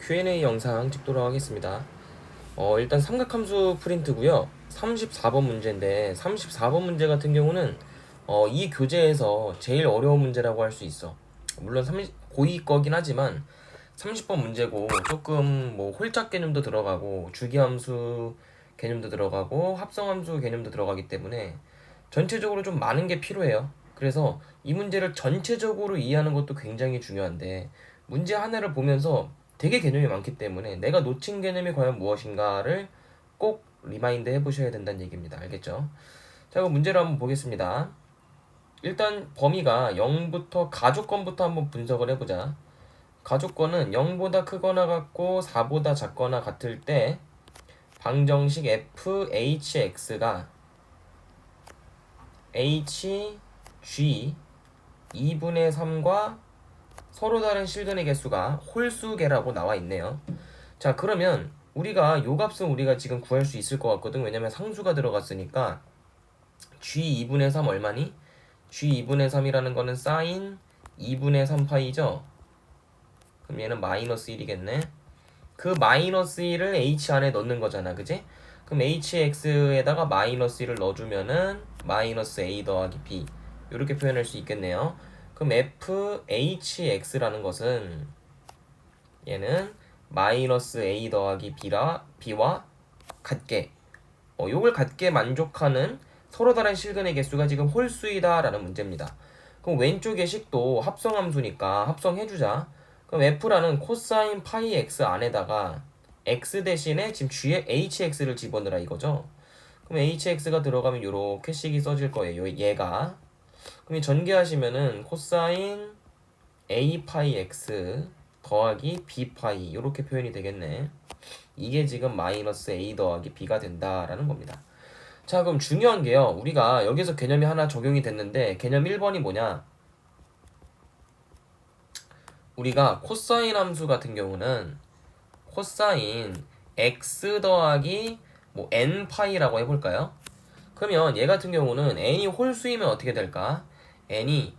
Q&A 영상 찍도록 하겠습니다. 일단 삼각함수 프린트고요. 34번 문제인데 34번 문제 같은 경우는 이 교재에서 제일 어려운 문제라고 할 수 있어. 물론 고2 거긴 하지만 30번 문제고 조금 뭐 홀짝 개념도 들어가고 주기함수 개념도 들어가고 합성함수 개념도 들어가기 때문에 전체적으로 좀 많은 게 필요해요. 그래서 이 문제를 전체적으로 이해하는 것도 굉장히 중요한데 문제 하나를 보면서 되게 개념이 많기 때문에 내가 놓친 개념이 과연 무엇인가를 꼭 리마인드 해보셔야 된다는 얘기입니다. 알겠죠? 자, 그럼 문제를 한번 보겠습니다. 일단 범위가 0부터 가족권부터 한번 분석을 해보자. 가족권은 0보다 크거나 같고 4보다 작거나 같을 때 방정식 fhx가 hg 2분의 3과 서로 다른 실근의 개수가 홀수계라고 나와 있네요. 자, 그러면 우리가 요 값은 우리가 지금 구할 수 있을 것 같거든. 왜냐면 상수가 들어갔으니까 g 2분의 3 얼마니? g 2분의 3이라는 거는 사인 2분의 3파이죠. 그럼 얘는 마이너스 1이겠네. 그 마이너스 1을 h 안에 넣는 거잖아, 그지? 그럼 hx에다가 마이너스 1을 넣어주면은 마이너스 a 더하기 b 이렇게 표현할 수 있겠네요. 그럼 fhx라는 것은 얘는 마이너스 a 더하기 b와 같게 요걸 같게 만족하는 서로 다른 실근의 개수가 지금 홀수이다 라는 문제입니다. 그럼 왼쪽 예식도 합성함수니까 합성해주자. 그럼 f라는 코사인 파이 x 안에다가 x 대신에 지금 g에 hx를 집어넣으라 이거죠. 그럼 hx가 들어가면 요렇게 식이 써질 거예요. 얘가. 그럼 전개하시면은 코사인 a 파이 x 더하기 b 파이 이렇게 표현이 되겠네. 이게 지금 마이너스 a 더하기 b가 된다라는 겁니다. 자, 그럼 중요한 게요. 우리가 여기서 개념이 하나 적용이 됐는데 개념 1번이 뭐냐? 우리가 코사인 함수 같은 경우는 코사인 x 더하기 뭐 n 파이라고 해볼까요? 그러면 얘 같은 경우는 n이 홀수이면 어떻게 될까? n이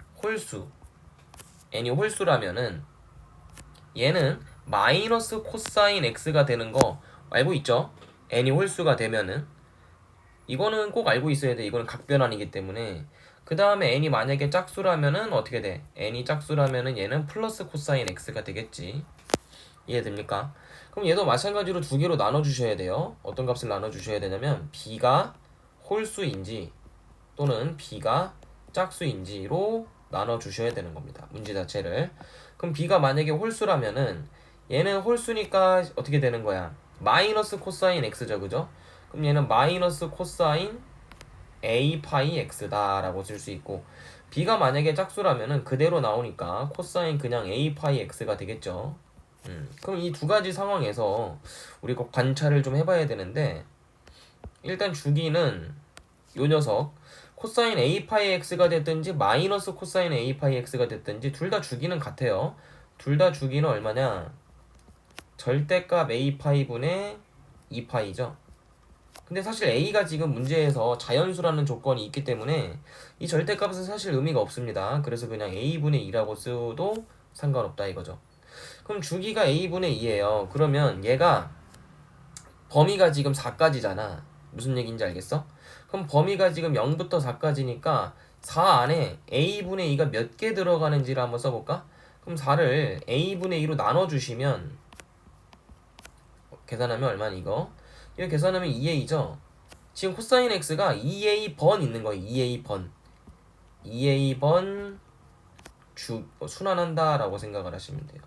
홀수라면은 얘는 마이너스 코사인 x가 되는 거 알고 있죠? n이 홀수가 되면은 이거는 꼭 알고 있어야 돼. 이거는 각변환이기 때문에. 그 다음에 n이 만약에 짝수라면은 어떻게 돼? n이 짝수라면은 얘는 플러스 코사인 x가 되겠지. 이해됩니까? 그럼 얘도 마찬가지로 두 개로 나눠주셔야 돼요. 어떤 값을 나눠주셔야 되냐면 b가 홀수인지 또는 b가 짝수인지로 나눠주셔야 되는 겁니다. 문제 자체를. 그럼 b가 만약에 홀수라면은 얘는 홀수니까 어떻게 되는 거야? 마이너스 코사인 x죠, 그죠? 그럼 얘는 마이너스 코사인 a 파이 x다 라고 쓸 수 있고 b가 만약에 짝수라면은 그대로 나오니까 코사인 그냥 a 파이 x가 되겠죠. 그럼 이 두 가지 상황에서 우리가 관찰을 좀 해봐야 되는데 일단 주기는 요 녀석 코사인 a 파이 x가 됐든지 마이너스 코사인 a 파이 x가 됐든지 둘 다 주기는 같아요. 둘 다 주기는 얼마냐? 절대값 a 파이 분의 2파이죠. 근데 사실 a가 지금 문제에서 자연수라는 조건이 있기 때문에 이 절대값은 사실 의미가 없습니다. 그래서 그냥 a분의 2라고 써도 상관없다 이거죠. 그럼 주기가 a분의 2예요. 그러면 얘가 범위가 지금 4까지잖아. 무슨 얘기인지 알겠어? 그럼 범위가 지금 0부터 4까지니까 4 안에 a분의 2가 몇 개 들어가는지를 한번 써볼까? 그럼 4를 a분의 2로 나눠주시면 계산하면 얼마니 이거? 이거 계산하면 2a죠? 지금 코사인 x가 2a 번 있는 거예요. 2a 번 2a 번 순환한다 라고 생각을 하시면 돼요.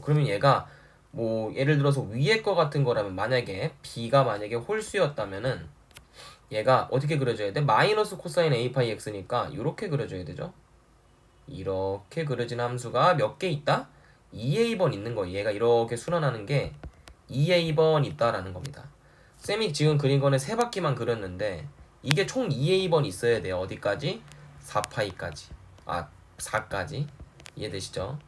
그러면 얘가 뭐 예를 들어서 위에 거 같은 거라면 만약에 b가 만약에 홀수였다면은 얘가 어떻게 그려져야 돼? 마이너스 코사인 a 파이 x니까 이렇게 그려져야 되죠. 이렇게 그려진 함수가 몇 개 있다? 2a 번 있는 거예요. 얘가 이렇게 순환하는 게 2a 번 있다라는 겁니다. 쌤이 지금 그린 거는 세 바퀴만 그렸는데 이게 총 2a 번 있어야 돼요. 어디까지? 4파이까지. 4까지. 이해되시죠?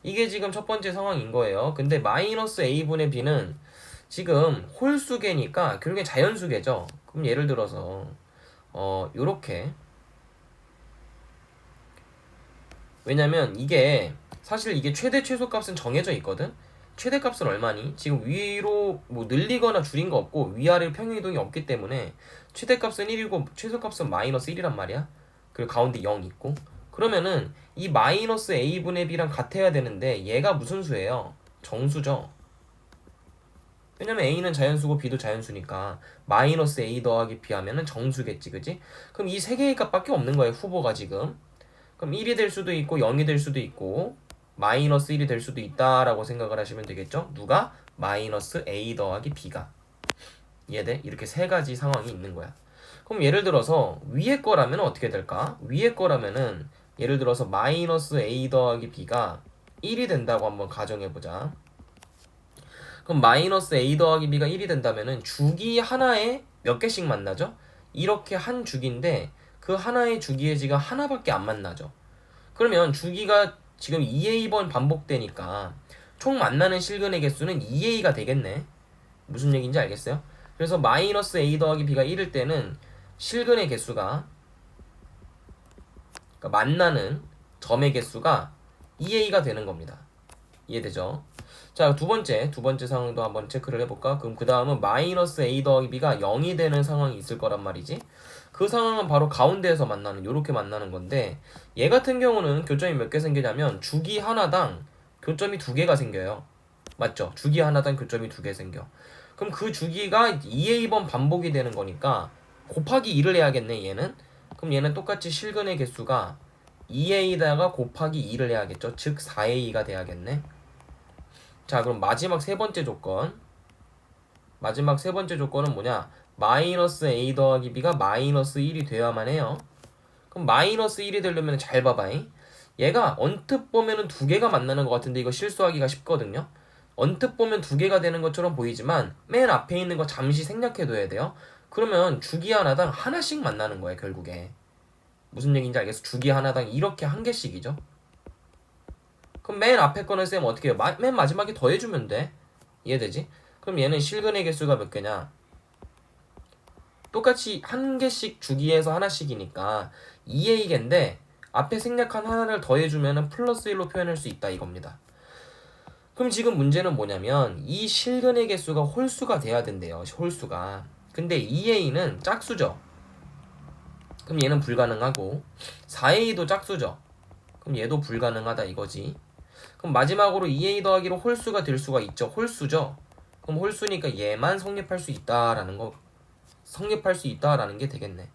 이게 지금 첫 번째 상황인 거예요. 근데 마이너스 a분의 b는 지금 홀수계니까 결국엔 자연수계죠. 그럼 예를 들어서 요렇게 왜냐면 이게 사실 이게 최대 최소값은 정해져 있거든. 최대값은 얼마니? 지금 위로 뭐 늘리거나 줄인 거 없고 위아래 평행이동이 없기 때문에 최대값은 1이고 최소값은 마이너스 1이란 말이야. 그리고 가운데 0 있고. 그러면은 이 마이너스 a분의 b랑 같아야 되는데 얘가 무슨 수예요? 정수죠. 왜냐면 a는 자연수고 b도 자연수니까 마이너스 a 더하기 b 하면은 정수겠지, 그지? 그럼 이 세 개의 값밖에 없는 거예요, 후보가 지금. 그럼 1이 될 수도 있고 0이 될 수도 있고 마이너스 1이 될 수도 있다라고 생각을 하시면 되겠죠? 누가? 마이너스 a 더하기 b가. 이해돼? 이렇게 세 가지 상황이 있는 거야. 그럼 예를 들어서 위에 거라면 어떻게 될까? 위에 거라면은 예를 들어서 마이너스 a 더하기 b가 1이 된다고 한번 가정해보자. 그럼 마이너스 a 더하기 b가 1이 된다면은 주기 하나에 몇 개씩 만나죠? 이렇게 한 주기인데 그 하나의 주기에 지금 하나밖에 안 만나죠. 그러면 주기가 지금 2a번 반복되니까 총 만나는 실근의 개수는 2a가 되겠네. 무슨 얘기인지 알겠어요? 그래서 마이너스 a 더하기 b가 1일 때는 실근의 개수가, 그러니까 만나는 점의 개수가 2a가 되는 겁니다. 이해되죠? 자, 두 번째 상황도 한번 체크를 해볼까? 그럼 그 다음은 마이너스 a 더하기 b가 0이 되는 상황이 있을 거란 말이지. 그 상황은 바로 가운데에서 만나는, 요렇게 만나는 건데, 얘 같은 경우는 교점이 몇 개 생기냐면 주기 하나당 교점이 두 개가 생겨요. 맞죠? 주기 하나당 교점이 두 개 생겨. 그럼 그 주기가 2a번 반복이 되는 거니까 곱하기 2를 해야겠네, 얘는. 그럼 얘는 똑같이 실근의 개수가 2a다가 곱하기 2를 해야겠죠. 즉 4a가 돼야겠네. 자, 그럼 마지막 세 번째 조건. 마지막 세 번째 조건은 뭐냐? 마이너스 a 더하기 b가 마이너스 1이 돼야만 해요. 그럼 마이너스 1이 되려면 잘 봐봐잉. 얘가 언뜻 보면은 두 개가 만나는 것 같은데 이거 실수하기가 쉽거든요. 언뜻 보면 두 개가 되는 것처럼 보이지만 맨 앞에 있는 거 잠시 생략해둬야 돼요. 그러면 주기 하나당 하나씩 만나는 거예요, 결국에. 무슨 얘기인지 알겠어? 주기 하나당 이렇게 한 개씩이죠. 그럼 맨 앞에 거는 쌤 어떻게 해요? 맨 마지막에 더해주면 돼. 이해되지? 그럼 얘는 실근의 개수가 몇 개냐? 똑같이 한 개씩 주기에서 하나씩이니까 2의 2개인데 앞에 생략한 하나를 더해주면 플러스 1로 표현할 수 있다 이겁니다. 그럼 지금 문제는 뭐냐면 이 실근의 개수가 홀수가 돼야 된대요. 홀수가. 근데 2a는 짝수죠. 그럼 얘는 불가능하고 4a도 짝수죠. 그럼 얘도 불가능하다 이거지. 그럼 마지막으로 2a 더하기로 홀수가 될 수가 있죠. 홀수죠. 그럼 홀수니까 얘만 성립할 수 있다라는 거, 성립할 수 있다라는 게 되겠네.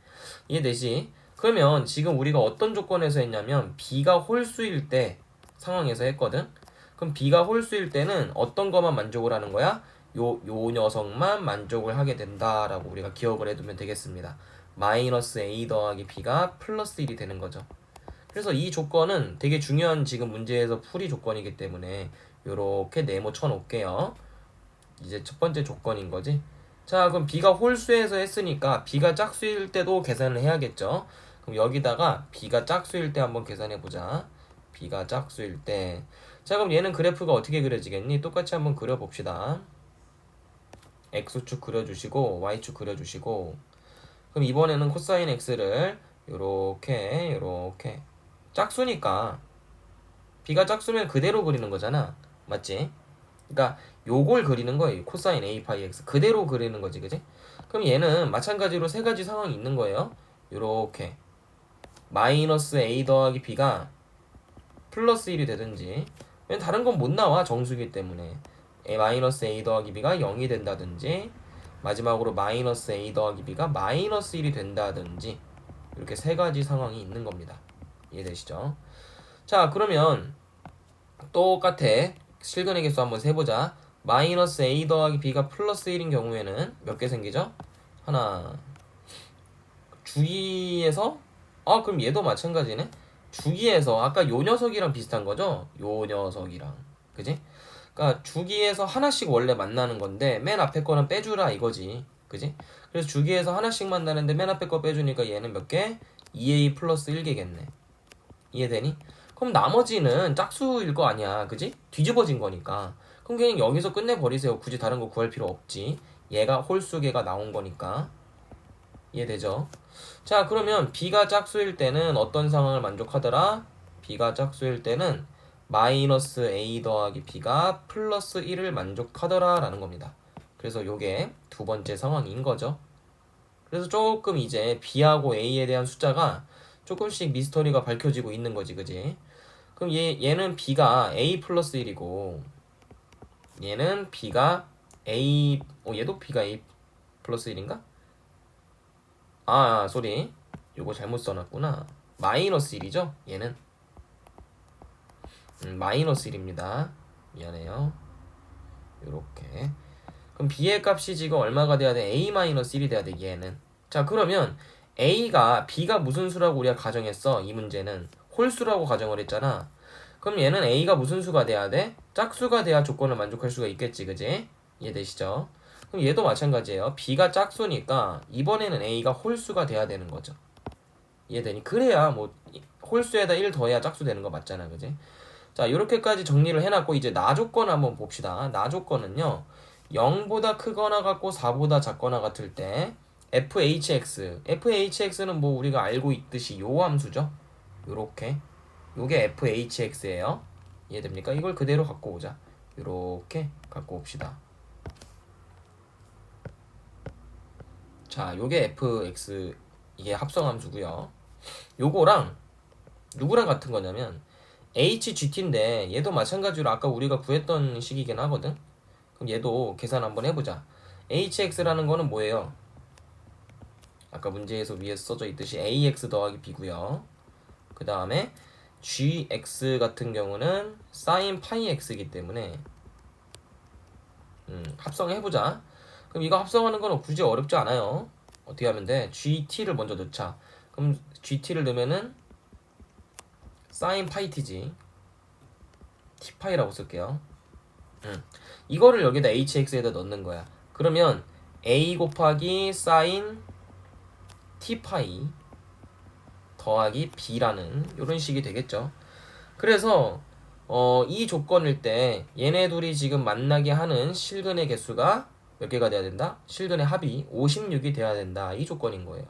이해되지? 그러면 지금 우리가 어떤 조건에서 했냐면 b가 홀수일 때 상황에서 했거든. 그럼 b가 홀수일 때는 어떤 것만 만족을 하는 거야? 요 녀석만 만족을 하게 된다라고 우리가 기억을 해두면 되겠습니다. 마이너스 a 더하기 b가 플러스 1이 되는 거죠. 그래서 이 조건은 되게 중요한 지금 문제에서 풀이 조건이기 때문에 요렇게 네모 쳐놓을게요. 이제 첫 번째 조건인 거지. 자, 그럼 b가 홀수에서 했으니까 b가 짝수일 때도 계산을 해야겠죠. 그럼 여기다가 b가 짝수일 때 한번 계산해 보자. b가 짝수일 때. 자, 그럼 얘는 그래프가 어떻게 그려지겠니? 똑같이 한번 그려봅시다. x축 그려주시고 y축 그려주시고. 그럼 이번에는 코사인 x를 요렇게 짝수니까 b가 짝수면 그대로 그리는 거잖아. 맞지? 그러니까 요걸 그리는 거예요. 코사인 a 파이 x 그대로 그리는 거지, 그지? 그럼 얘는 마찬가지로 세 가지 상황이 있는 거예요. 요렇게 마이너스 a 더하기 b가 플러스 1이 되든지, 왜냐면 다른 건 못 나와, 정수기 때문에. 마이너스 a 더하기 b가 0이 된다든지, 마지막으로 마이너스 a 더하기 b가 마이너스 1이 된다든지, 이렇게 세 가지 상황이 있는 겁니다. 이해되시죠? 자, 그러면 똑같아. 실근의 개수 한번 세보자. 마이너스 a 더하기 b가 플러스 1인 경우에는 몇 개 생기죠? 하나. 주기에서 그럼 얘도 마찬가지네. 주기에서 아까 요 녀석이랑 비슷한 거죠? 요 녀석이랑. 그지? 그러니까 주기에서 하나씩 원래 만나는 건데 맨 앞에 거는 빼주라 이거지. 그지? 그래서 주기에서 하나씩 만나는데 맨 앞에 거 빼주니까 얘는 몇 개? 2a 플러스 1개겠네. 이해되니? 그럼 나머지는 짝수일 거 아니야. 그지? 뒤집어진 거니까. 그럼 그냥 여기서 끝내버리세요. 굳이 다른 거 구할 필요 없지. 얘가 홀수계가 나온 거니까. 이해되죠? 자, 그러면 b가 짝수일 때는 어떤 상황을 만족하더라? b가 짝수일 때는 마이너스 a 더하기 b가 플러스 1을 만족하더라 라는 겁니다. 그래서 요게 두 번째 상황인 거죠. 그래서 조금 이제 b하고 a에 대한 숫자가 조금씩 미스터리가 밝혀지고 있는 거지, 그지? 그럼 얘는 b가 a 플러스 1이고 얘는 b가 a, 얘도 b가 a 플러스 1인가? 쏘리. 요거 잘못 써놨구나. 마이너스 1이죠? 얘는 마이너스 1입니다. 미안해요. 요렇게. 그럼 b의 값이 지금 얼마가 돼야 돼? a-1이 돼야 돼, 얘는. 자, 그러면 b가 무슨 수라고 우리가 가정했어? 이 문제는 홀수라고 가정을 했잖아. 그럼 얘는 a가 무슨 수가 돼야 돼? 짝수가 돼야 조건을 만족할 수가 있겠지, 그지? 이해되시죠? 그럼 얘도 마찬가지예요. b가 짝수니까 이번에는 a가 홀수가 돼야 되는 거죠. 이해되니? 그래야 뭐 홀수에다 1 더해야 짝수 되는 거 맞잖아, 그지? 자, 이렇게까지 정리를 해놨고 이제 나 조건 한번 봅시다. 나 조건은요, 0보다 크거나 같고 4보다 작거나 같을 때 fhx는 뭐 우리가 알고 있듯이 요 함수죠. 요렇게 요게 fhx예요. 이해됩니까? 이걸 그대로 갖고 오자. 요렇게 갖고 옵시다. 자, 요게 fx, 이게 합성함수고요. 요거랑 누구랑 같은 거냐면 hgt인데 얘도 마찬가지로 아까 우리가 구했던 식이긴 하거든. 그럼 얘도 계산 한번 해보자. hx라는 거는 뭐예요? 아까 문제에서 위에 써져 있듯이 ax 더하기 b고요. 그 다음에 gx 같은 경우는 sin 파이 x이기 때문에 합성해보자. 그럼 이거 합성하는 건 굳이 어렵지 않아요. 어떻게 하면 돼? gt를 먼저 넣자. 그럼 gt를 넣으면은 sin 파이 t지. t파이라고 쓸게요. 이거를 여기다 hx에다 넣는 거야. 그러면 a 곱하기 sin t파이 더하기 b라는 이런 식이 되겠죠. 그래서 이 조건일 때 얘네 둘이 지금 만나게 하는 실근의 개수가 몇 개가 돼야 된다? 실근의 합이 56이 돼야 된다. 이 조건인 거예요.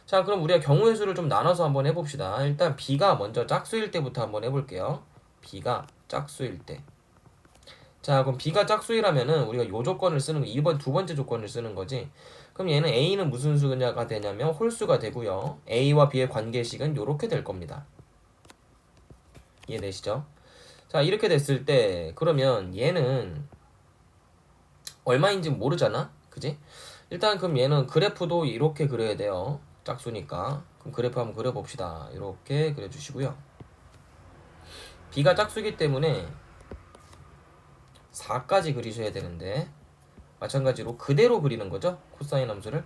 자, 그럼 우리가 경우의 수를 좀 나눠서 한번 해봅시다. 일단 b가 먼저 짝수일 때부터 한번 해볼게요. b가 짝수일 때. 자, 그럼 b가 짝수이라면은 우리가 요 조건을 쓰는 거, 이번 두 번째 조건을 쓰는 거지. 그럼 얘는 a는 무슨 수가 되냐면 홀수가 되고요. a와 b의 관계식은 요렇게 될 겁니다. 이해되시죠? 자, 이렇게 됐을 때 그러면 얘는 얼마인지 모르잖아, 그지? 일단 그럼 얘는 그래프도 이렇게 그려야 돼요. 짝수니까. 그럼 그래프 한번 그려봅시다. 이렇게 그려주시고요. b가 짝수기 때문에 4까지 그리셔야 되는데 마찬가지로 그대로 그리는 거죠. 코사인 함수를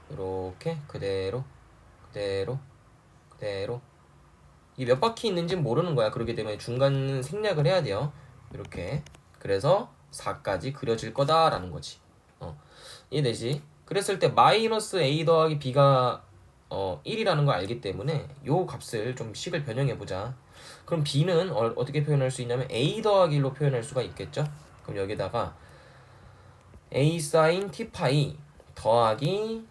이렇게 그대로 이 몇 바퀴 있는지 모르는 거야. 그렇기 때문에 중간 생략을 해야 돼요. 이렇게. 그래서 4까지 그려질 거다라는 거지. 이해되지? 그랬을 때 마이너스 a 더하기 b가 1이라는 걸 알기 때문에 요 값을 좀 식을 변형해 보자. 그럼 b는 어떻게 표현할 수 있냐면 a 더하기 1로 표현할 수가 있겠죠. 그럼 여기다가 a sin t파이 더하기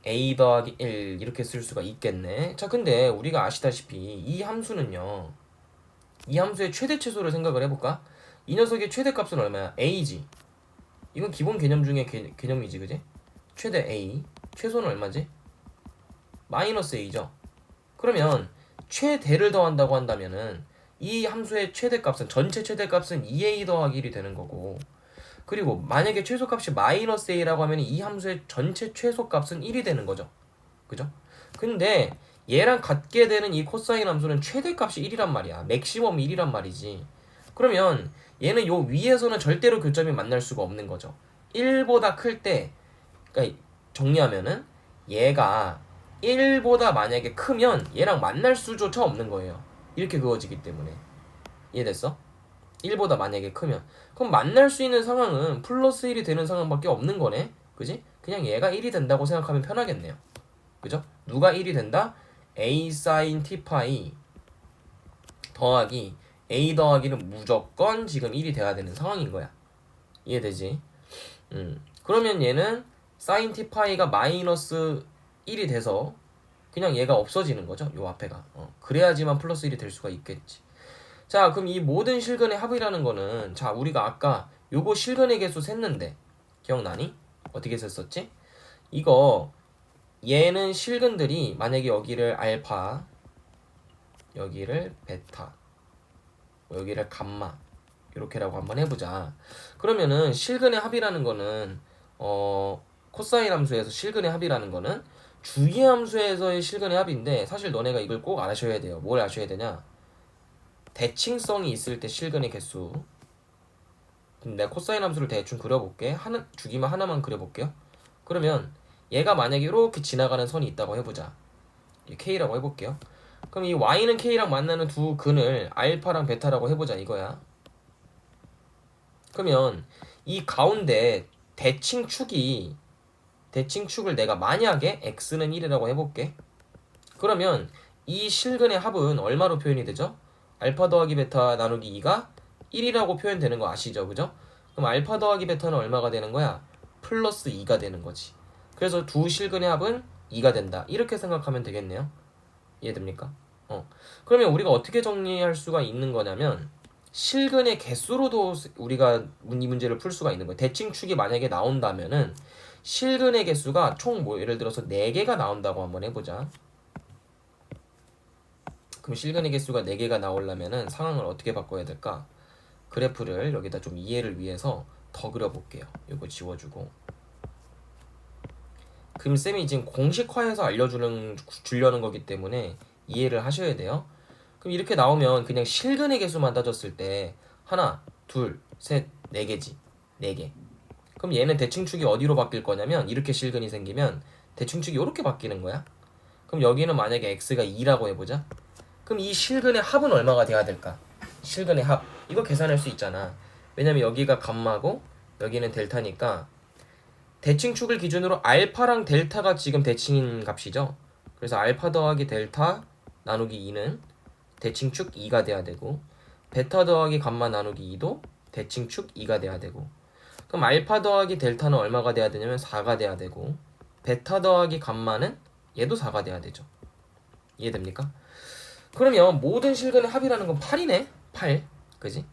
a 더하기 1 이렇게 쓸 수가 있겠네. 자, 근데 우리가 아시다시피 이 함수는요, 이 함수의 최대 최소를 생각을 해볼까? 이 녀석의 최대값은 얼마야? a지. 이건 기본 개념 중에 개념이지, 그지? 최대 a, 최소는 얼마지? 마이너스 a죠. 그러면 최대를 더한다고 한다면은 이 함수의 최대값은, 전체 최대값은 2a 더하기 1이 되는 거고, 그리고 만약에 최소값이 마이너스 a라고 하면 이 함수의 전체 최소값은 1이 되는 거죠. 그죠? 근데 얘랑 같게 되는 이 코사인 함수는 최대값이 1이란 말이야. 맥시멈 1이란 말이지. 그러면 얘는 요 위에서는 절대로 교점이 만날 수가 없는 거죠. 1보다 클 때, 그러니까 정리하면은 얘가 1보다 만약에 크면 얘랑 만날 수조차 없는 거예요. 이렇게 그어지기 때문에. 이해됐어? 1보다 만약에 크면. 그럼 만날 수 있는 상황은 플러스 1이 되는 상황밖에 없는 거네. 그지? 그냥 얘가 1이 된다고 생각하면 편하겠네요. 그죠? 누가 1이 된다? a sin t파이 더하기 a 더하기는 무조건 지금 1이 돼야 되는 상황인 거야. 이해되지? 그러면 얘는 sin t파이가 마이너스 1이 돼서 그냥 얘가 없어지는 거죠. 요 앞에가. 그래야지만 플러스 1이 될 수가 있겠지. 자, 그럼 이 모든 실근의 합이라는 거는, 자, 우리가 아까 요거 실근의 개수 셌는데 기억나니? 어떻게 셌었지? 이거 얘는 실근들이 만약에 여기를 알파, 여기를 베타, 여기를 감마 이렇게라고 한번 해보자. 그러면은 실근의 합이라는 거는 코사인 함수에서 실근의 합이라는 거는 주기함수에서의 실근의 합인데, 사실 너네가 이걸 꼭 아셔야 돼요. 뭘 아셔야 되냐? 대칭성이 있을 때 실근의 개수. 그럼 내가 코사인 함수를 대충 그려볼게. 주기만 하나만 그려볼게요. 그러면 얘가 만약에 이렇게 지나가는 선이 있다고 해보자. K라고 해볼게요. 그럼 이 Y는 K랑 만나는 두 근을 알파랑 베타라고 해보자 이거야. 그러면 이 가운데 대칭축을 내가 만약에 X는 1이라고 해볼게. 그러면 이 실근의 합은 얼마로 표현이 되죠? 알파 더하기 베타 나누기 2가 1이라고 표현되는 거 아시죠? 그죠? 그럼 알파 더하기 베타는 얼마가 되는 거야? 플러스 2가 되는 거지. 그래서 두 실근의 합은 2가 된다. 이렇게 생각하면 되겠네요. 이해됩니까? 그러면 우리가 어떻게 정리할 수가 있는 거냐면, 실근의 개수로도 우리가 이 문제를 풀 수가 있는 거예요. 대칭축이 만약에 나온다면은 실근의 개수가 총 뭐 예를 들어서 4개가 나온다고 한번 해보자. 그럼 실근의 개수가 4개가 나오려면은 상황을 어떻게 바꿔야 될까? 그래프를 여기다 좀 이해를 위해서 더 그려볼게요. 이거 지워주고. 그럼 쌤이 지금 공식화해서 주려는 거기 때문에 이해를 하셔야 돼요. 그럼 이렇게 나오면 그냥 실근의 개수만 따졌을 때 하나, 둘, 셋, 4개지. 4개. 그럼 얘는 대칭축이 어디로 바뀔 거냐면, 이렇게 실근이 생기면 대칭축이 이렇게 바뀌는 거야. 그럼 여기는 만약에 x가 2라고 해보자. 그럼 이 실근의 합은 얼마가 돼야 될까? 실근의 합. 이거 계산할 수 있잖아. 왜냐면 여기가 감마고 여기는 델타니까 대칭축을 기준으로 알파랑 델타가 지금 대칭인 값이죠. 그래서 알파 더하기 델타 나누기 2는 대칭축 2가 돼야 되고, 베타 더하기 감마 나누기 2도 대칭축 2가 돼야 되고, 그럼 알파 더하기 델타는 얼마가 돼야 되냐면 4가 돼야 되고, 베타 더하기 감마는 얘도 4가 돼야 되죠. 이해됩니까? 그러면 모든 실근의 합이라는 건 8이네. 8. 그지?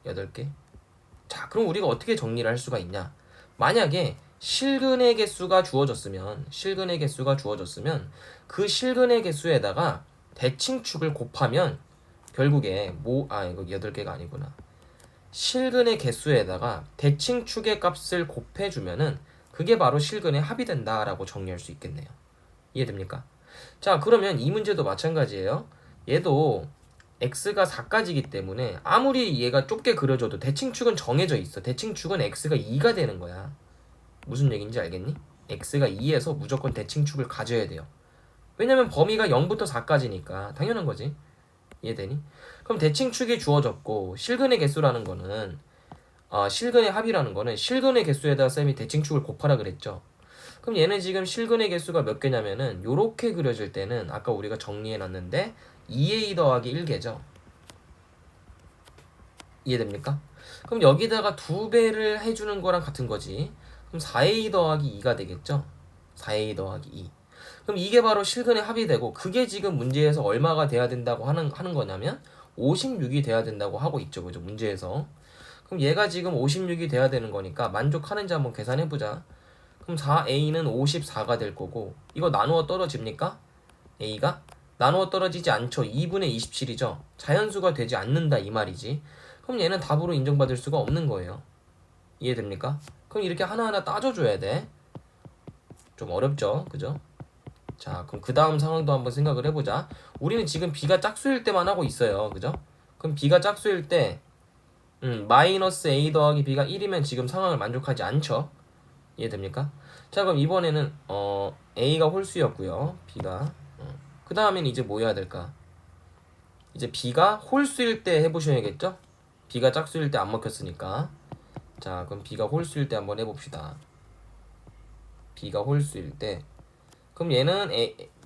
8개. 자, 그럼 우리가 어떻게 정리를 할 수가 있냐? 만약에 실근의 개수가 주어졌으면 그 실근의 개수에다가 대칭축을 곱하면 결국에 이거 8개가 아니구나. 실근의 개수에다가 대칭축의 값을 곱해주면은 그게 바로 실근의 합이 된다라고 정리할 수 있겠네요. 이해됩니까? 자, 그러면 이 문제도 마찬가지예요. 얘도 x가 4까지이기 때문에 아무리 얘가 좁게 그려줘도 대칭축은 정해져 있어. 대칭축은 x가 2가 되는 거야. 무슨 얘기인지 알겠니? x가 2에서 무조건 대칭축을 가져야 돼요. 왜냐면 범위가 0부터 4까지니까 당연한 거지. 이해되니? 그럼 대칭축이 주어졌고, 실근의 개수라는 거는 실근의 합이라는 거는 실근의 개수에다 쌤이 대칭축을 곱하라 그랬죠. 그럼 얘는 지금 실근의 개수가 몇 개냐면은 요렇게 그려질 때는 아까 우리가 정리해놨는데 2a 더하기 1개죠. 이해됩니까? 그럼 여기다가 2배를 해주는 거랑 같은 거지. 그럼 4a 더하기 2가 되겠죠. 4a 더하기 2. 그럼 이게 바로 실근의 합이 되고, 그게 지금 문제에서 얼마가 돼야 된다고 하는 거냐면 56이 돼야 된다고 하고 있죠. 그죠? 문제에서. 그럼 얘가 지금 56이 돼야 되는 거니까 만족하는지 한번 계산해보자. 그럼 4a는 54가 될 거고, 이거 나누어 떨어집니까? a가? 나누어 떨어지지 않죠. 2분의 27이죠. 자연수가 되지 않는다 이 말이지. 그럼 얘는 답으로 인정받을 수가 없는 거예요. 이해됩니까? 그럼 이렇게 하나하나 따져줘야 돼. 좀 어렵죠? 그죠? 자, 그럼 그 다음 상황도 한번 생각을 해보자. 우리는 지금 b가 짝수일 때만 하고 있어요. 그죠? 그럼 b가 짝수일 때 마이너스 a 더하기 b가 1이면 지금 상황을 만족하지 않죠? 이해됩니까? 자, 그럼 이번에는 a가 홀수였고요. b가 그 다음엔 이제 뭐 해야 될까? 이제 b가 홀수일 때 해보셔야겠죠? b가 짝수일 때 안 먹혔으니까. 자, 그럼 b가 홀수일 때 한번 해봅시다. b가 홀수일 때, 그럼 얘는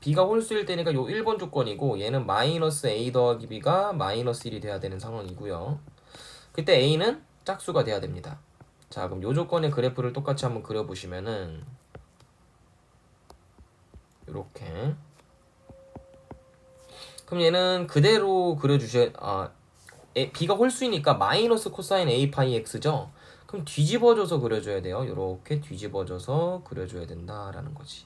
b가 홀수일 때니까 요 1번 조건이고, 얘는 마이너스 a 더하기 b가 마이너스 1이 돼야 되는 상황이고요. 그때 a는 짝수가 돼야 됩니다. 자, 그럼 요 조건의 그래프를 똑같이 한번 그려보시면은 요렇게. 그럼 얘는 그대로 b가 홀수이니까 마이너스 코사인 a 파이 x죠. 그럼 뒤집어져서 그려줘야 돼요. 이렇게 뒤집어져서 그려줘야 된다라는 거지.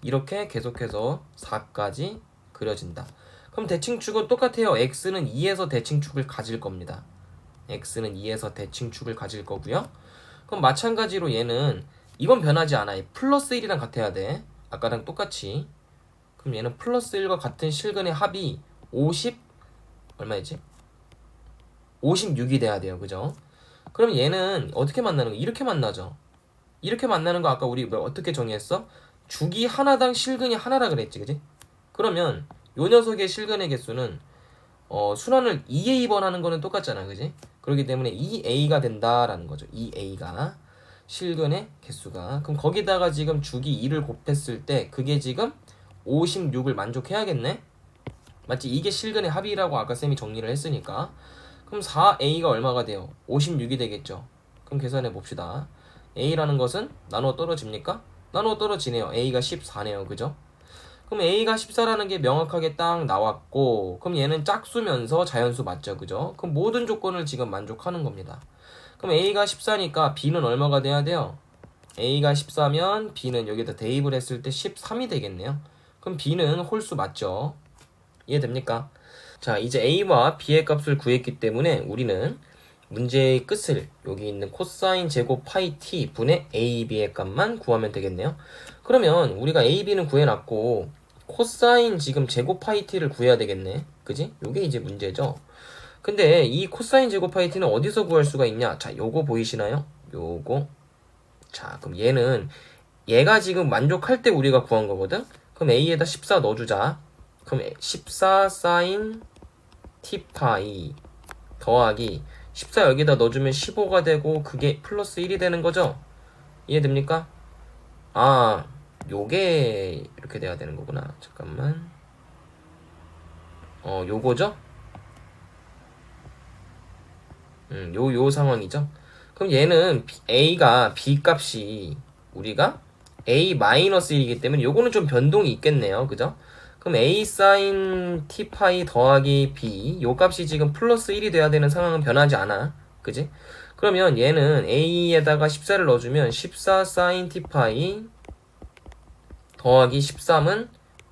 이렇게 계속해서 4까지 그려진다. 그럼 대칭축은 똑같아요. x는 2에서 대칭축을 가질 겁니다. x는 2에서 대칭축을 가질 거고요. 그럼 마찬가지로 얘는 이건 변하지 않아요. 플러스 1이랑 같아야 돼. 아까랑 똑같이. 그럼 얘는 플러스 1과 같은 실근의 합이 50 얼마였지? 56이 돼야 돼요. 그죠? 그럼 얘는 어떻게 만나는 거? 이렇게 만나죠. 이렇게 만나는 거 아까 우리 어떻게 정의했어? 주기 하나당 실근이 하나라 그랬지. 그지? 그러면 요 녀석의 실근의 개수는 순환을 2A번 하는 거는 똑같잖아. 그지? 그렇기 때문에 2A가 된다라는 거죠. 2A가 실근의 개수가. 그럼 거기다가 지금 주기 2를 곱했을 때 그게 지금 56을 만족해야겠네? 맞지? 이게 실근의 합이라고 아까 쌤이 정리를 했으니까. 그럼 4A가 얼마가 돼요? 56이 되겠죠. 그럼 계산해 봅시다. A라는 것은 나눠 떨어집니까? 나눠 떨어지네요. A가 14네요. 그죠? 그럼 A가 14라는 게 명확하게 딱 나왔고, 그럼 얘는 짝수면서 자연수 맞죠? 그죠? 그럼 모든 조건을 지금 만족하는 겁니다. 그럼 A가 14니까 B는 얼마가 돼야 돼요? A가 14면 B는 여기다 대입을 했을 때 13이 되겠네요. 그럼 B는 홀수 맞죠? 이해됩니까? 자, 이제 A와 B의 값을 구했기 때문에 우리는 문제의 끝을 여기 있는 코사인 제곱 파이 t 분의 A, B의 값만 구하면 되겠네요. 그러면 우리가 A, B는 구해놨고 코사인 지금 제곱 파이 t를 구해야 되겠네. 그지? 요게 이제 문제죠. 근데 이 코사인 제곱 파이 t는 어디서 구할 수가 있냐? 자, 요거 보이시나요? 요거. 자, 그럼 얘가 지금 만족할 때 우리가 구한 거거든? 그럼 A에다 14 넣어주자. 그럼 14 사인 t파이 더하기 14 여기다 넣어주면 15가 되고 그게 플러스 1이 되는 거죠? 이해됩니까? 아, 요게 이렇게 돼야 되는 거구나. 잠깐만. 요거죠? 요 상황이죠? 그럼 얘는 A가 B 값이 우리가 A-1이기 때문에 요거는 좀 변동이 있겠네요. 그죠? 그럼 A 사인 T 파이 더하기 B 요 값이 지금 플러스 1이 돼야 되는 상황은 변하지 않아. 그지? 그러면 얘는 A에다가 14를 넣어주면 14 사인 T 파이 더하기 13은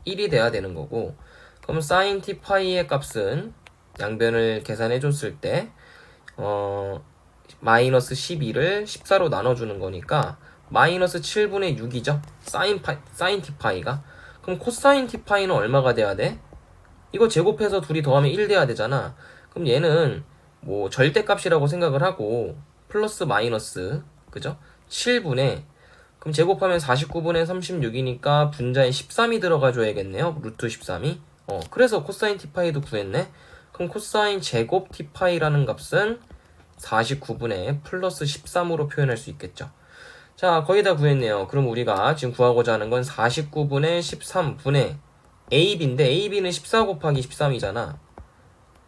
1이 돼야 되는 거고, 그럼 사인 T 파이의 값은 양변을 계산해 줬을 때 마이너스 12를 14로 나눠주는 거니까 마이너스 7분의 6이죠. 사인 T 파이가. 그럼 코사인 t파이는 얼마가 돼야 돼? 이거 제곱해서 둘이 더하면 1 돼야 되잖아. 그럼 얘는 뭐 절대값이라고 생각을 하고 플러스 마이너스 그죠? 7분의 그럼 제곱하면 49분의 36이니까 분자에 13이 들어가 줘야겠네요. 루트 13이. 그래서 코사인 t파이도 구했네. 그럼 코사인 제곱 t파이라는 값은 49분의 플러스 13으로 표현할 수 있겠죠. 자, 거의 다 구했네요. 그럼 우리가 지금 구하고자 하는 건 49분의 13분의 AB인데 AB는 14 곱하기 13이잖아.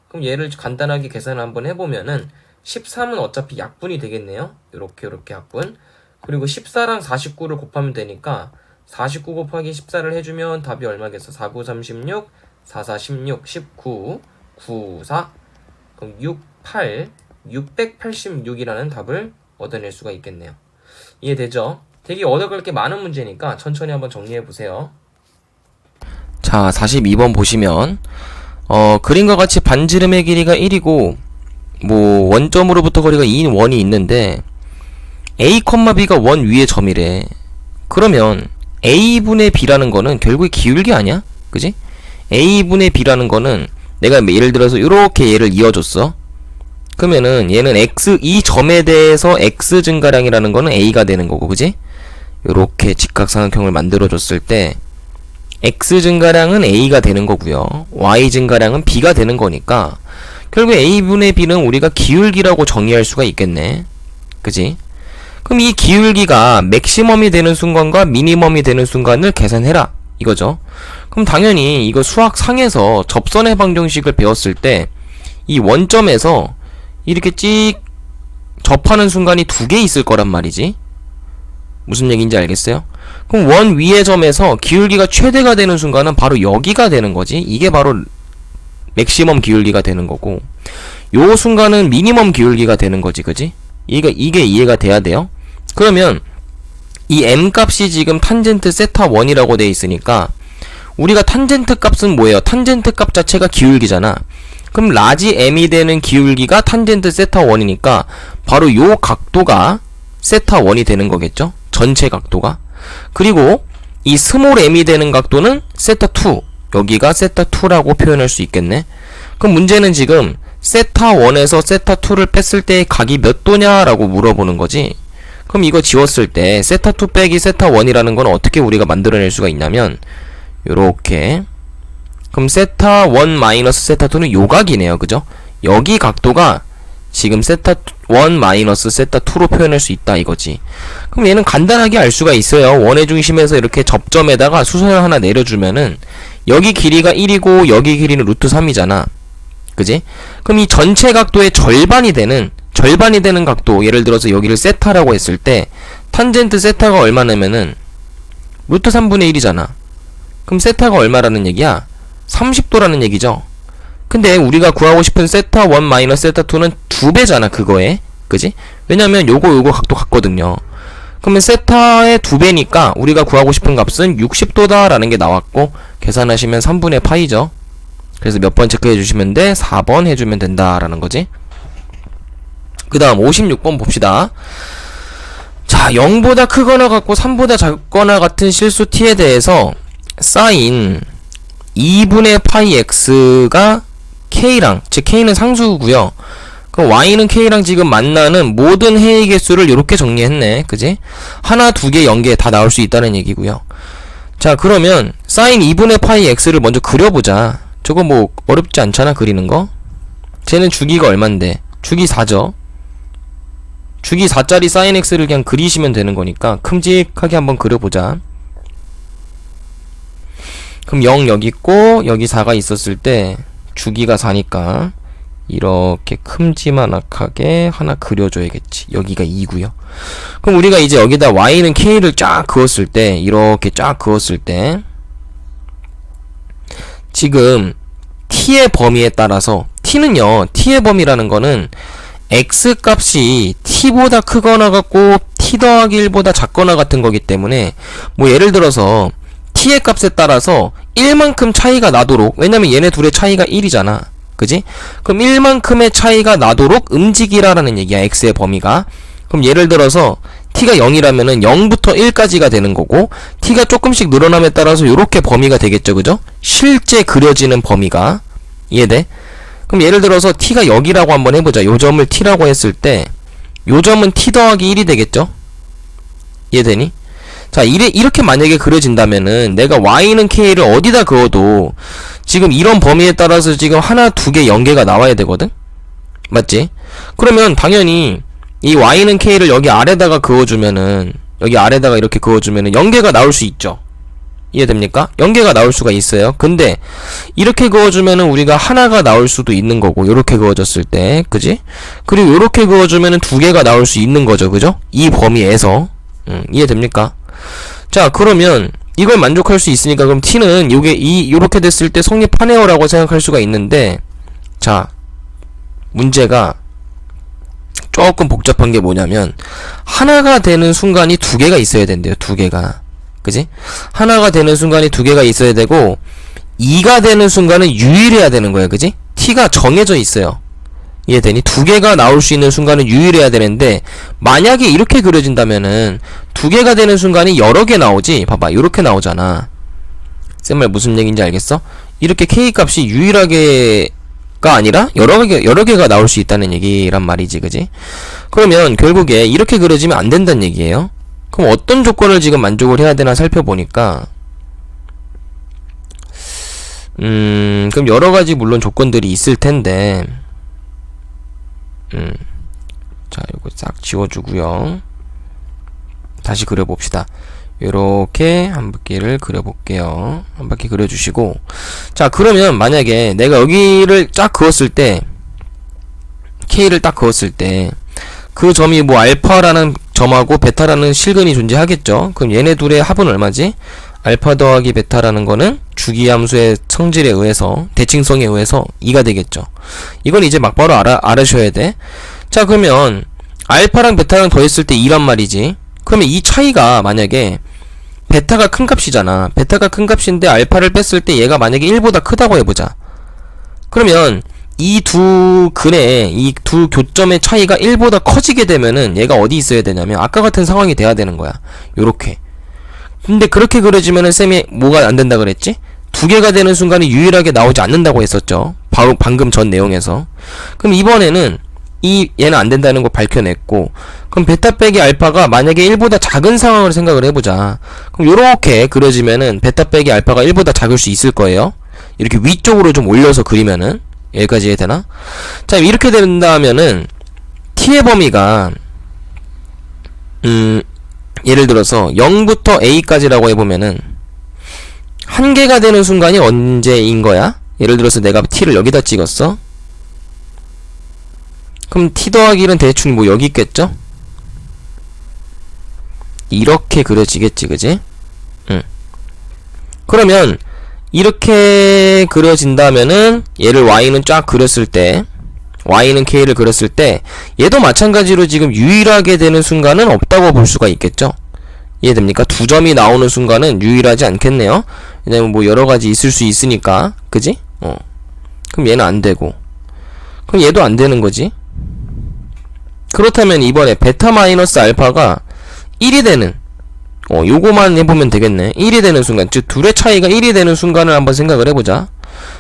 그럼 얘를 간단하게 계산을 한번 해보면은 13은 어차피 약분이 되겠네요. 요렇게 약분. 그리고 14랑 49를 곱하면 되니까 49 곱하기 14를 해주면 답이 얼마겠어? 49, 36, 44, 16, 19, 9, 4 그럼 6, 8, 686이라는 답을 얻어낼 수가 있겠네요. 이해되죠? 되게 얻어갈 게 많은 문제니까 천천히 한번 정리해보세요. 자, 42번 보시면 그림과 같이 반지름의 길이가 1이고 뭐 원점으로부터 거리가 2인 원이 있는데 A, B가 원 위의 점이래. 그러면 A분의 B라는 거는 결국에 기울기 아니야? 그지? A분의 B라는 거는 내가 예를 들어서 이렇게 얘를 이어줬어. 그러면은 얘는 이 점에 대해서 x 증가량이라는 거는 a가 되는 거고, 그지? 요렇게 직각삼각형을 만들어줬을 때 x 증가량은 a가 되는 거고요, y 증가량은 b가 되는 거니까 결국 a분의 b는 우리가 기울기라고 정의할 수가 있겠네. 그지? 그럼 이 기울기가 맥시멈이 되는 순간과 미니멈이 되는 순간을 계산해라 이거죠. 그럼 당연히 이거 수학상에서 접선의 방정식을 배웠을 때 이 원점에서 이렇게 찍 접하는 순간이 2개 있을 거란 말이지. 무슨 얘기인지 알겠어요? 그럼 원 위의 점에서 기울기가 최대가 되는 순간은 바로 여기가 되는 거지. 이게 바로 맥시멈 기울기가 되는 거고, 요 순간은 미니멈 기울기가 되는 거지, 그지? 이게 이해가 돼야 돼요. 그러면 이 m 값이 지금 탄젠트 세타 1이라고 돼 있으니까 우리가 탄젠트 값은 뭐예요? 탄젠트 값 자체가 기울기잖아. 그럼 라지 m이 되는 기울기가 탄젠트 세타 1이니까 바로 요 각도가 세타 1이 되는 거겠죠? 전체 각도가. 그리고 이 스몰 m이 되는 각도는 세타 2. 여기가 세타 2라고 표현할 수 있겠네. 그럼 문제는 지금 세타 1에서 세타 2를 뺐을 때 각이 몇 도냐라고 물어보는 거지. 그럼 이거 지웠을 때 세타 2 빼기 세타 1이라는 건 어떻게 우리가 만들어낼 수가 있냐면 요렇게. 그럼 세타 1 마이너스 세타 2는 요 각이네요. 그죠? 여기 각도가 지금 세타 1 마이너스 세타 2로 표현할 수 있다 이거지. 그럼 얘는 간단하게 알 수가 있어요. 원의 중심에서 이렇게 접점에다가 수선을 하나 내려주면은 여기 길이가 1이고 여기 길이는 루트 3이잖아. 그지? 그럼 이 전체 각도의 절반이 되는 각도, 예를 들어서 여기를 세타라고 했을 때 탄젠트 세타가 얼마냐면은 루트 3분의 1이잖아. 그럼 세타가 얼마라는 얘기야? 30도라는 얘기죠. 근데 우리가 구하고 싶은 세타 1 마이너스 세타 2는 2배잖아 그거에. 그지? 왜냐면 요거 각도 같거든요. 그러면 세타의 2배니까 우리가 구하고 싶은 값은 60도다 라는 게 나왔고, 계산하시면 3분의 파이죠. 그래서 몇 번 체크해 주시면 돼? 4번 해주면 된다 라는 거지. 그 다음 56번 봅시다. 자, 0보다 크거나 같고 3보다 작거나 같은 실수 t에 대해서 사인 2분의 파이 x가 k랑, 즉 k는 상수고요. 그럼 y는 k랑 지금 만나는 모든 해의 개수를 이렇게 정리했네. 그지? 하나, 두 개, 0개 다 나올 수 있다는 얘기고요. 자, 그러면 사인 2분의 파이 x를 먼저 그려보자. 저거 뭐 어렵지 않잖아 그리는 거. 쟤는 주기가 얼만데? 주기 4죠. 주기 4짜리 사인 x를 그냥 그리시면 되는 거니까 큼직하게 한번 그려보자. 그럼 0 여기 있고 여기 4가 있었을 때 주기가 4니까 이렇게 큼지막하게 하나 그려줘야겠지. 여기가 2구요. 그럼 우리가 이제 여기다 y는 k를 쫙 그었을 때, 이렇게 쫙 그었을 때 지금 t의 범위에 따라서, t는요, t의 범위라는 거는 x 값이 t보다 크거나 같고 t 더하기 1보다 작거나 같은 거기 때문에, 뭐 예를 들어서 t의 값에 따라서 1만큼 차이가 나도록, 왜냐면 얘네 둘의 차이가 1이잖아. 그지? 그럼 1만큼의 차이가 나도록 움직이라라는 얘기야, x의 범위가. 그럼 예를 들어서 t가 0이라면은 0부터 1까지가 되는 거고, t가 조금씩 늘어남에 따라서 요렇게 범위가 되겠죠, 그죠? 실제 그려지는 범위가. 이해돼? 그럼 예를 들어서 t가 여기라고 한번 해보자. 요 점을 t라고 했을 때 요 점은 t 더하기 1이 되겠죠? 이해되니? 자, 이렇게 만약에 그려진다면은 내가 y는 k를 어디다 그어도 지금 이런 범위에 따라서 지금 하나, 두 개, 0개가 나와야 되거든? 맞지? 그러면 당연히 이 y는 k를 여기 아래다가 그어주면은, 여기 아래다가 이렇게 그어주면은 0개가 나올 수 있죠? 이해됩니까? 0개가 나올 수가 있어요. 근데 이렇게 그어주면은 우리가 하나가 나올 수도 있는 거고, 요렇게 그어졌을 때, 그지? 그리고 요렇게 그어주면은 2개가 나올 수 있는 거죠, 그죠? 이 범위에서. 이해됩니까? 자, 그러면 이걸 만족할 수 있으니까 그럼 t는 요렇게 됐을 때 성립하네요라고 생각할 수가 있는데, 자, 문제가 조금 복잡한 게 뭐냐면 하나가 되는 순간이 2개가 있어야 된대요. 2개가. 그지? 하나가 되는 순간이 2개가 있어야 되고 2가 되는 순간은 유일해야 되는 거야. 그지? t가 정해져 있어요. 이해되니? 2개가 나올 수 있는 순간은 유일해야 되는데, 만약에 이렇게 그려진다면은 2개가 되는 순간이 여러 개 나오지. 봐봐, 이렇게 나오잖아. 쌤말 무슨 얘기인지 알겠어? 이렇게 k 값이 유일하게가 아니라 여러 개가 나올 수 있다는 얘기란 말이지. 그지? 그러면 결국에 이렇게 그려지면 안 된다는 얘기예요. 그럼 어떤 조건을 지금 만족을 해야 되나 살펴보니까, 그럼 여러 가지 물론 조건들이 있을 텐데, 자, 요거 싹 지워주고요. 다시 그려봅시다. 요렇게 한 바퀴를 그려볼게요. 한 바퀴 그려주시고, 자, 그러면 만약에 내가 여기를 쫙 그었을 때, K를 딱 그었을 때, 그 점이 뭐 알파라는 점하고 베타라는 실근이 존재하겠죠. 그럼 얘네 둘의 합은 얼마지? 알파 더하기 베타라는 거는 주기함수의 성질에 의해서, 대칭성에 의해서 2가 되겠죠. 이건 이제 막바로 알아셔야 돼. 자, 그러면 알파랑 베타랑 더했을 때 2란 말이지. 그러면 이 차이가 만약에 베타가 큰 값이잖아. 베타가 큰 값인데 알파를 뺐을 때 얘가 만약에 1보다 크다고 해보자. 그러면 이 두 근의, 이 두 교점의 차이가 1보다 커지게 되면은 얘가 어디 있어야 되냐면 아까 같은 상황이 돼야 되는 거야. 요렇게. 근데 그렇게 그려지면은 쌤이 뭐가 안 된다 그랬지? 두 개가 되는 순간이 유일하게 나오지 않는다고 했었죠. 바로 방금 전 내용에서. 그럼 이번에는 얘는 안 된다는 거 밝혀냈고, 그럼 베타 빼기 알파가 만약에 1보다 작은 상황을 생각을 해보자. 그럼 요렇게 그려지면은 베타 빼기 알파가 1보다 작을 수 있을 거예요. 이렇게 위쪽으로 좀 올려서 그리면은. 여기까지 해야 되나? 자, 이렇게 된다면은 t의 범위가 예를 들어서 0부터 a까지라고 해보면은 한 개가 되는 순간이 언제인 거야? 예를 들어서 내가 t를 여기다 찍었어. 그럼 t 더하기 1은 대충 뭐 여기 있겠죠? 이렇게 그려지겠지, 그지? 그러면 이렇게 그려진다면은 얘를 y는 쫙 그렸을 때, y는 k를 그렸을 때 얘도 마찬가지로 지금 유일하게 되는 순간은 없다고 볼 수가 있겠죠? 이해됩니까? 두 점이 나오는 순간은 유일하지 않겠네요. 왜냐면 뭐 여러가지 있을 수 있으니까, 그지? 그럼 얘는 안 되고, 그럼 얘도 안 되는 거지. 그렇다면 이번에 베타 마이너스 알파가 1이 되는, 요거만 해보면 되겠네. 1이 되는 순간, 즉 둘의 차이가 1이 되는 순간을 한번 생각을 해보자.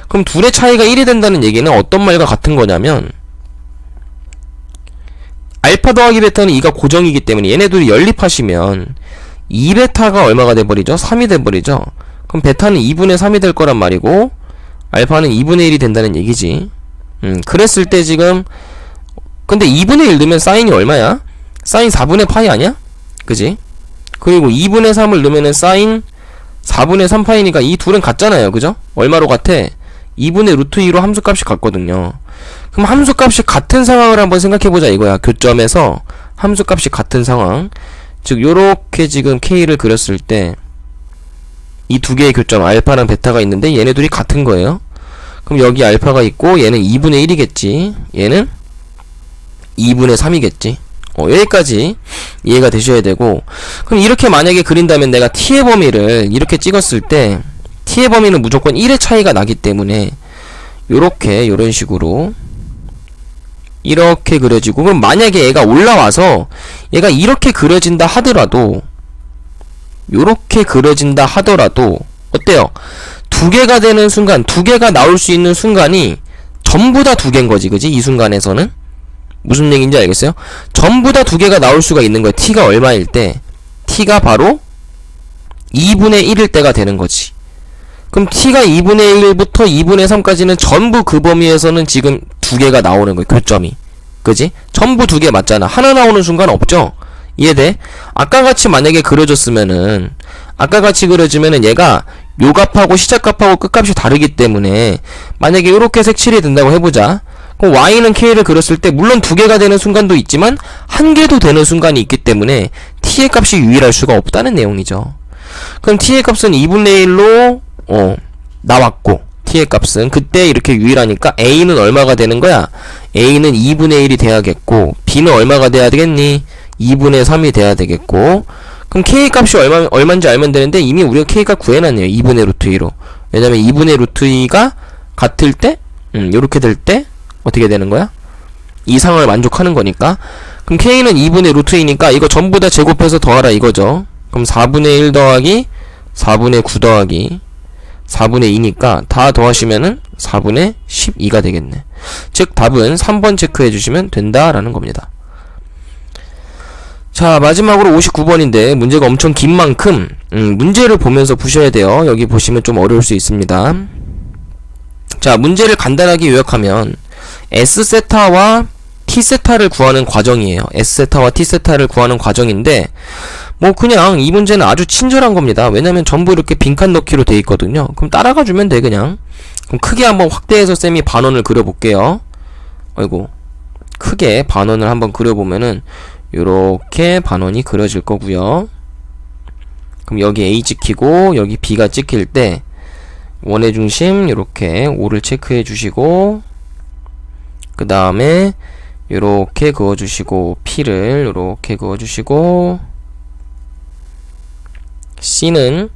그럼 둘의 차이가 1이 된다는 얘기는 어떤 말과 같은 거냐면, 알파 더하기 베타는 2가 고정이기 때문에 얘네 둘이 연립하시면 2베타가 얼마가 돼버리죠? 3이 돼버리죠. 그럼 베타는 2분의 3이 될 거란 말이고 알파는 2분의 1이 된다는 얘기지. 그랬을 때 지금, 근데 2분의 1 넣으면 사인이 얼마야? 사인 4분의 파이 아니야? 그지? 그리고 2분의 3을 넣으면은 사인 4분의 3파이니까 이 둘은 같잖아요. 그죠? 얼마로 같아? 2분의 루트 2로 함수값이 같거든요. 그럼 함수값이 같은 상황을 한번 생각해보자 이거야. 교점에서 함수값이 같은 상황. 즉 요렇게 지금 K를 그렸을 때 이 두 개의 교점 알파랑 베타가 있는데 얘네 둘이 같은 거예요. 그럼 여기 알파가 있고 얘는 2분의 1이겠지. 얘는 2분의 3이겠지. 여기까지 이해가 되셔야 되고, 그럼 이렇게 만약에 그린다면 내가 t의 범위를 이렇게 찍었을 때 t의 범위는 무조건 1의 차이가 나기 때문에 요렇게 요런 식으로 이렇게 그려지고, 그럼 만약에 얘가 올라와서 얘가 이렇게 그려진다 하더라도, 요렇게 그려진다 하더라도 어때요? 두 개가 되는 순간, 두 개가 나올 수 있는 순간이 전부 다 두 개인 거지, 그지? 이 순간에서는 무슨 얘기인지 알겠어요? 전부 다 두 개가 나올 수가 있는 거예요. t가 얼마일 때? t가 바로 2분의 1일 때가 되는 거지. 그럼 t가 2분의 1부터 2분의 3까지는 전부 그 범위에서는 지금 두 개가 나오는 거예요. 교점이. 그지? 전부 두 개 맞잖아. 하나 나오는 순간 없죠? 이해돼? 아까 같이 만약에 그려줬으면은, 아까 같이 그려주면은 얘가 요 값하고 시작값하고 끝값이 다르기 때문에 만약에 이렇게 색칠이 된다고 해보자. 그럼 y는 k를 그렸을 때 물론 두 개가 되는 순간도 있지만 한 개도 되는 순간이 있기 때문에 t의 값이 유일할 수가 없다는 내용이죠. 그럼 t의 값은 2분의 1로 나왔고, t의 값은 그때 이렇게 유일하니까 a는 얼마가 되는 거야? a는 2분의 1이 돼야겠고, b는 얼마가 돼야 되겠니? 2분의 3이 돼야 되겠고, 그럼 k 값이 얼마인지 알면 되는데 이미 우리가 k 값 구해놨네요. 2분의 루트 2로. 왜냐면 2분의 루트 2가 같을 때, 요렇게 될 때 어떻게 되는 거야? 이 상황을 만족하는 거니까. 그럼 k는 2분의 루트 2니까 이거 전부 다 제곱해서 더하라 이거죠. 그럼 4분의 1 더하기 4분의 9 더하기 4분의 2니까 다 더하시면은 4분의 12가 되겠네. 즉 답은 3번 체크해 주시면 된다라는 겁니다. 자, 마지막으로 59번인데 문제가 엄청 긴 만큼 문제를 보면서 푸셔야 돼요. 여기 보시면 좀 어려울 수 있습니다. 자, 문제를 간단하게 요약하면 S세타와 T세타를 구하는 과정이에요. S세타와 T세타를 구하는 과정인데 뭐 그냥 이 문제는 아주 친절한 겁니다. 왜냐면 전부 이렇게 빈칸 넣기로 돼 있거든요. 그럼 따라가 주면 돼 그냥. 그럼 크게 한번 확대해서 쌤이 반원을 그려볼게요. 아이고, 크게 반원을 한번 그려보면은 요렇게 반원이 그려질 거고요. 그럼 여기 A 찍히고 여기 B가 찍힐 때 원의 중심 요렇게 O를 체크해 주시고 그 다음에 요렇게 그어 주시고 P를 요렇게 그어 주시고 C는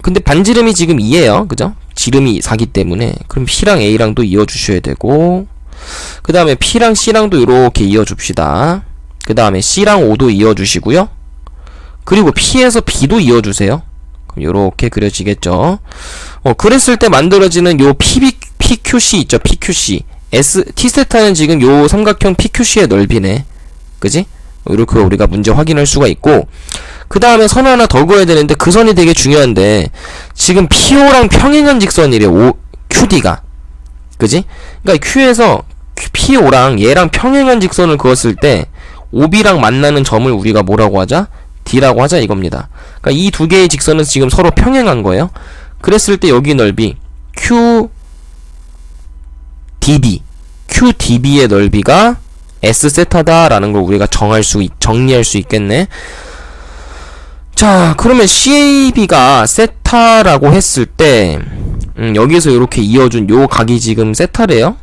근데 반지름이 지금 2예요. 그죠? 지름이 4기 때문에 그럼 P랑 A랑도 이어 주셔야 되고 그 다음에 P랑 C랑도 요렇게 이어 줍시다. 그 다음에 C랑 O도 이어 주시고요. 그리고 P에서 B도 이어 주세요. 그럼 요렇게 그려지겠죠. 그랬을 때 만들어지는 요 PQC 있죠. PQC T세타는 지금 요 삼각형 PQC의 넓이네. 그지? 이렇게 우리가 문제 확인할 수가 있고 그 다음에 선 하나 더 그어야 되는데 그 선이 되게 중요한데 지금 PO랑 평행한 직선이래. QD가. 그지? 그러니까 Q에서 PO랑 얘랑 평행한 직선을 그었을 때 OB랑 만나는 점을 우리가 뭐라고 하자? D라고 하자 이겁니다. 그러니까 이 두 개의 직선은 지금 서로 평행한 거예요. 그랬을 때 여기 넓이 QDB의 넓이가 S세타다라는 걸 우리가 정리할 수 있겠네. 자, 그러면 CAB가 세타라고 했을 때 여기서 이렇게 이어준 요 각이 지금 세타래요.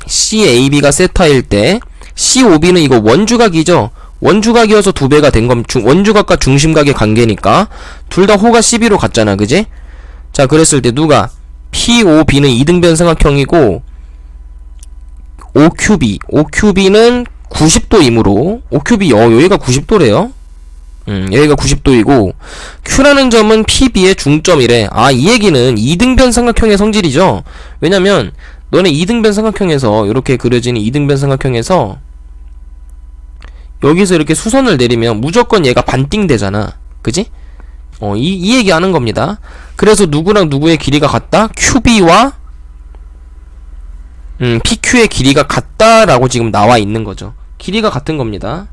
CAB가 세타일 때 COB는 이거 원주각이죠. 원주각이어서 두 배가 된 건 원주각과 중심각의 관계니까 둘 다 호가 12로 갔잖아. 그지? 자, 그랬을 때 누가 POB는 이등변 삼각형이고 OQB는 90도이므로 OQB 여기가 90도래요. 여기가 90도이고 Q라는 점은 PB의 중점이래. 이 얘기는 이등변 삼각형의 성질이죠. 왜냐면 너네 이등변 삼각형에서 이렇게 그려지는 이등변 삼각형에서 여기서 이렇게 수선을 내리면 무조건 얘가 반띵 되잖아. 그지? 이 얘기 하는 겁니다. 그래서 누구랑 누구의 길이가 같다? QB와 PQ의 길이가 같다라고 지금 나와 있는 거죠. 길이가 같은 겁니다.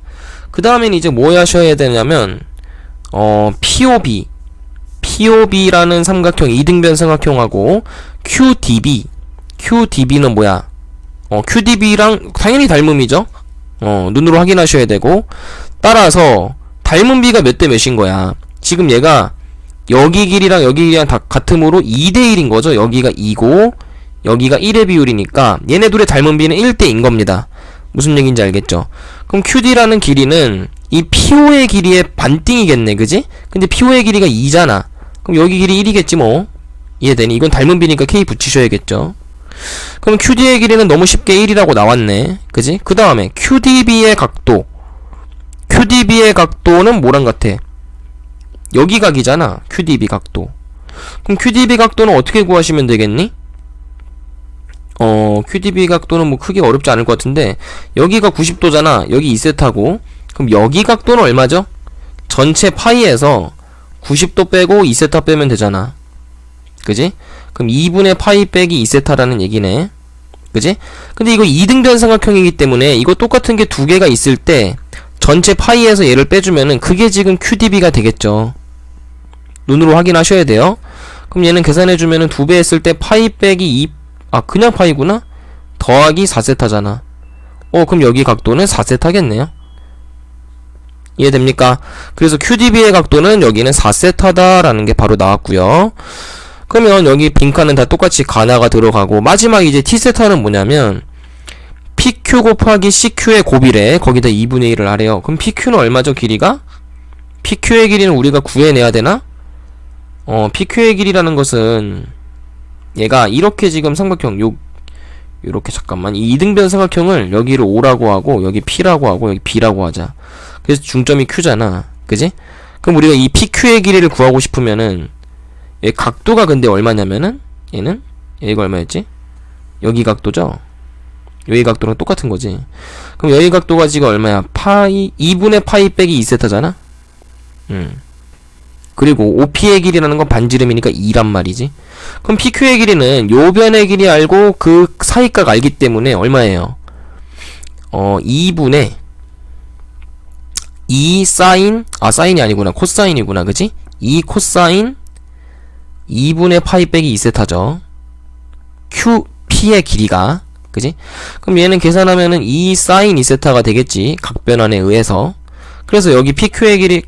그 다음엔 이제 뭐 하셔야 되냐면 POB라는 삼각형 이등변 삼각형하고 QDB는 뭐야? QDB랑 당연히 닮음이죠. 눈으로 확인하셔야 되고 따라서 닮은 비가 몇 대 몇인 거야. 지금 얘가 여기 길이랑 여기 길이랑 다 같으므로 2대1인 거죠. 여기가 2고 여기가 1의 비율이니까 얘네 둘의 닮은 비는 1대인 겁니다. 무슨 얘기인지 알겠죠? 그럼 QD라는 길이는 이 PO의 길이의 반띵이겠네. 그지? 근데 PO의 길이가 2잖아. 그럼 여기 길이 1이겠지 뭐. 이해되니? 이건 닮은 비니까 K 붙이셔야겠죠. 그럼 QD의 길이는 너무 쉽게 1이라고 나왔네. 그지? 그 다음에 QDB의 각도는 뭐랑 같아? 여기 각이잖아. QDB 각도. 그럼 QDB 각도는 어떻게 구하시면 되겠니? QDB 각도는 뭐 크게 어렵지 않을 것 같은데 여기가 90도잖아. 여기 2세타고 그럼 여기 각도는 얼마죠? 전체 파이에서 90도 빼고 2세타 빼면 되잖아. 그지? 그럼 2분의 파이 빼기 2세타라는 얘기네. 그지? 근데 이거 이등변 삼각형이기 때문에 이거 똑같은 게 두 개가 있을 때 전체 파이에서 얘를 빼주면은 그게 지금 QDB가 되겠죠. 눈으로 확인하셔야 돼요. 그럼 얘는 계산해주면은 2배 했을 때 파이 빼기 2 그냥 파이구나? 더하기 4세타잖아. 그럼 여기 각도는 4세타겠네요. 이해됩니까? 그래서 QDB의 각도는 여기는 4세타다라는 게 바로 나왔고요. 그러면 여기 빈칸은 다 똑같이 가나가 들어가고 마지막 이제 T세타는 뭐냐면 PQ 곱하기 CQ의 곱이래. 거기다 2분의 1을 하래요. 그럼 PQ는 얼마죠? 길이가? PQ의 길이는 우리가 구해내야 되나? PQ의 길이라는 것은 얘가 이렇게 지금 삼각형 요렇게 잠깐만 이 이등변 삼각형을 여기를 O라고 하고 여기 P라고 하고 여기 B라고 하자. 그래서 중점이 Q잖아. 그지? 그럼 우리가 이 PQ의 길이를 구하고 싶으면은 얘 각도가 근데 얼마냐면은 얘가 얼마였지? 여기 각도죠? 여기 각도랑 똑같은 거지. 그럼 여기 각도가 지금 얼마야? 2분의 파이 빼기 2세타잖아? 그리고 OP의 길이라는 건 반지름이니까 2란 말이지. 그럼 PQ의 길이는 요 변의 길이 알고 그 사이각 알기 때문에 얼마예요? 2분의 2 사인 사인이 아니구나. 코사인이구나. 그지? 2 코사인 2분의 파이 빼기 2세타죠. QP의 길이가. 그지? 그럼 얘는 계산하면은 2 사인 2세타가 되겠지. 각변환에 의해서. 그래서 여기 PQ의 길이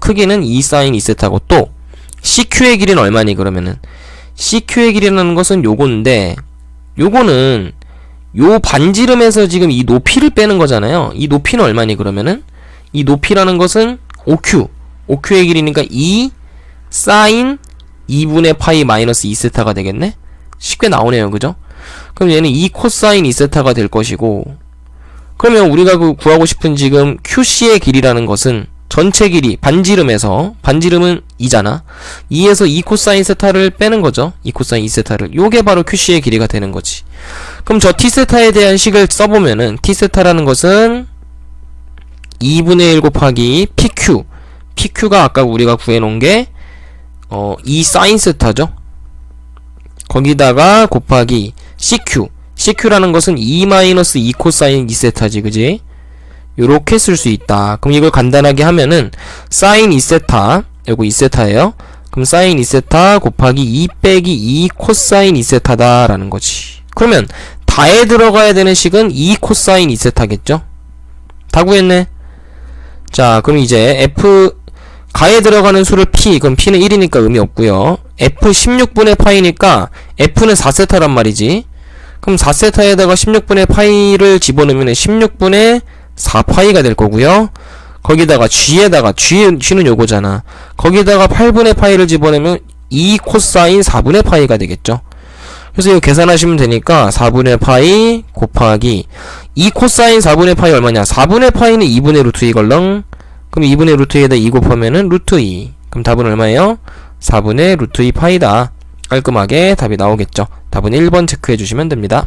크기는 2 사인 2세타고 또 CQ의 길이는 얼마니 그러면은 CQ의 길이라는 것은 요건데 요거는 요 반지름에서 지금 이 높이를 빼는 거잖아요. 이 높이는 얼마니 그러면은 이 높이라는 것은 OQ의 길이니까 2 사인 2분의 파이 마이너스 2세타가 되겠네? 쉽게 나오네요. 그죠? 그럼 얘는 2 코사인 2세타가 될 것이고 그러면 우리가 구하고 싶은 지금 QC의 길이라는 것은 전체 길이 반지름에서 반지름은 2잖아. 2에서 2 코사인 세타를 빼는 거죠. 2 코사인 2세타를. 요게 바로 QC의 길이가 되는 거지. 그럼 저 T세타에 대한 식을 써보면은 T세타라는 것은 2분의 1 곱하기 PQ가 아까 우리가 구해놓은 게 2 사인 세타죠. 거기다가 곱하기 CQ라는 것은 2 마이너스 2 코사인 2세타지 그지? 요렇게 쓸 수 있다. 그럼 이걸 간단하게 하면은 사인 2세타 요거 2세타예요. 그럼 사인 2세타 곱하기 2 빼기 2 코사인 2세타다 라는 거지. 그러면 다에 들어가야 되는 식은 2 코사인 2세타겠죠? 다 구했네. 자 그럼 이제 F 가에 들어가는 수를 P 그럼 P는 1이니까 의미 없고요. F 16분의 파이니까 F는 4세타란 말이지. 그럼 4세타에다가 16분의 파이를 집어넣으면 16분의 4파이가 될 거고요. 거기다가 G는 요거잖아. 거기다가 8분의 파이를 집어넣으면 2 코사인 4분의 파이가 되겠죠. 그래서 이거 계산하시면 되니까 4분의 파이 곱하기 2 코사인 4분의 파이 얼마냐? 4분의 파이는 2분의 루트 2 걸렁. 그럼 2분의 루트 2에다 2 곱하면은 루트 2. 그럼 답은 얼마예요? 4분의 루트 2 파이다. 깔끔하게 답이 나오겠죠. 답은 1번 체크해 주시면 됩니다.